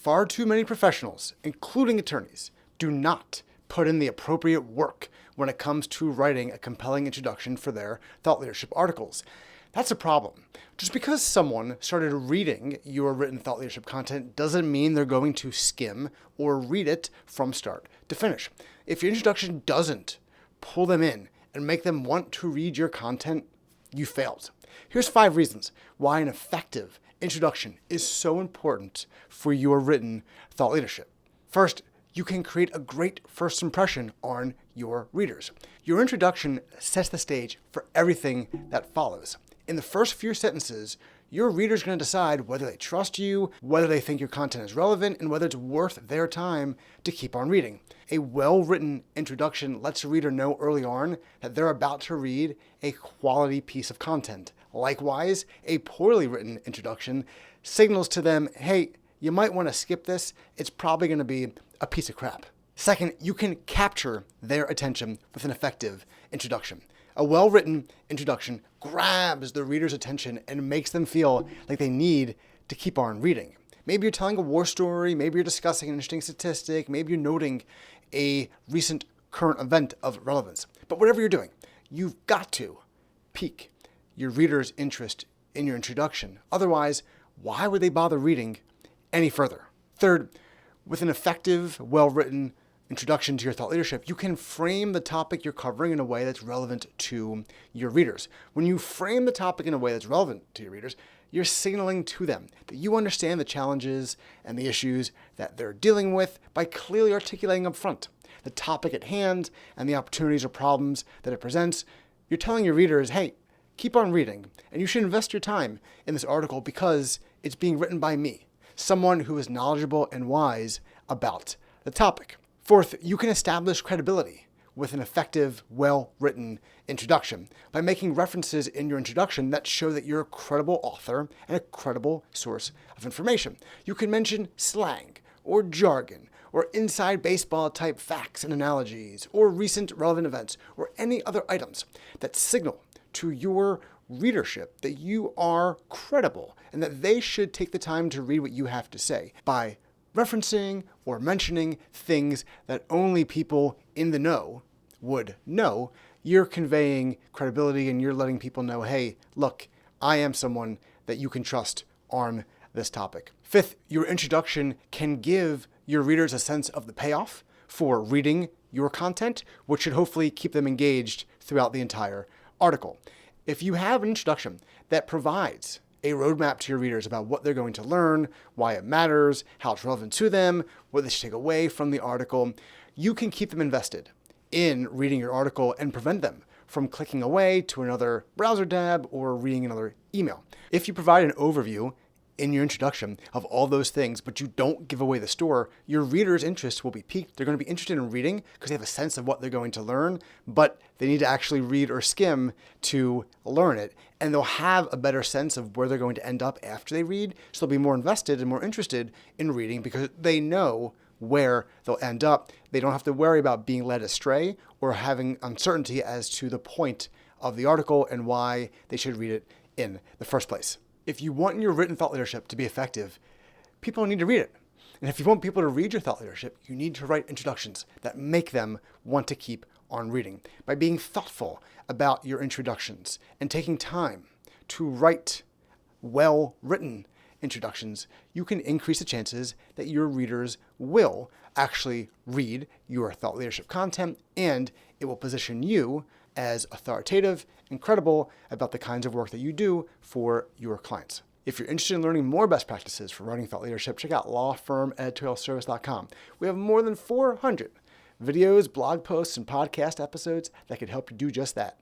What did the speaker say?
Far too many professionals, including attorneys, do not put in the appropriate work when it comes to writing a compelling introduction for their thought leadership articles. That's a problem. Just because someone started reading your written thought leadership content doesn't mean they're going to skim or read it from start to finish. If your introduction doesn't pull them in and make them want to read your content, you failed. Here's 5 reasons why an effective introduction is so important for your written thought leadership. First, you can create a great first impression on your readers. Your introduction sets the stage for everything that follows. In the first few sentences, your reader's going to decide whether they trust you, whether they think your content is relevant, and whether it's worth their time to keep on reading. A well-written introduction lets a reader know early on that they're about to read a quality piece of content. Likewise, a poorly written introduction signals to them, hey, you might want to skip this. It's probably going to be a piece of crap. Second, you can capture their attention with an effective introduction. A well-written introduction grabs the reader's attention and makes them feel like they need to keep on reading. Maybe you're telling a war story, maybe you're discussing an interesting statistic, maybe you're noting a recent current event of relevance. But whatever you're doing, you've got to pique your reader's interest in your introduction. Otherwise, why would they bother reading any further? Third, with an effective, well-written introduction to your thought leadership, you can frame the topic you're covering in a way that's relevant to your readers. When you frame the topic in a way that's relevant to your readers, you're signaling to them that you understand the challenges and the issues that they're dealing with by clearly articulating up front the topic at hand and the opportunities or problems that it presents. You're telling your readers, hey, keep on reading, and you should invest your time in this article because it's being written by me, someone who is knowledgeable and wise about the topic. Fourth, you can establish credibility with an effective, well-written introduction by making references in your introduction that show that you're a credible author and a credible source of information. You can mention slang or jargon or inside baseball type facts and analogies or recent relevant events or any other items that signal to your readership that you are credible and that they should take the time to read what you have to say by referencing or mentioning things that only people in the know would know. You're conveying credibility and you're letting people know, hey, look, I am someone that you can trust on this topic. Fifth, your introduction can give your readers a sense of the payoff for reading your content, which should hopefully keep them engaged throughout the entire article. If you have an introduction that provides a roadmap to your readers about what they're going to learn, why it matters, how it's relevant to them, what they should take away from the article, you can keep them invested in reading your article and prevent them from clicking away to another browser tab or reading another email. If you provide an overview in your introduction of all those things, but you don't give away the store, your readers' interest will be piqued. They're going to be interested in reading because they have a sense of what they're going to learn, but they need to actually read or skim to learn it. And they'll have a better sense of where they're going to end up after they read. So they'll be more invested and more interested in reading because they know where they'll end up. They don't have to worry about being led astray or having uncertainty as to the point of the article and why they should read it in the first place. If you want your written thought leadership to be effective, people need to read it. And if you want people to read your thought leadership, you need to write introductions that make them want to keep on reading. By being thoughtful about your introductions and taking time to write well-written introductions, you can increase the chances that your readers will actually read your thought leadership content, and it will position you as authoritative and credible about the kinds of work that you do for your clients. If you're interested in learning more best practices for writing thought leadership, check out lawfirmeditorialservice.com. We have more than 400 videos, blog posts, and podcast episodes that could help you do just that.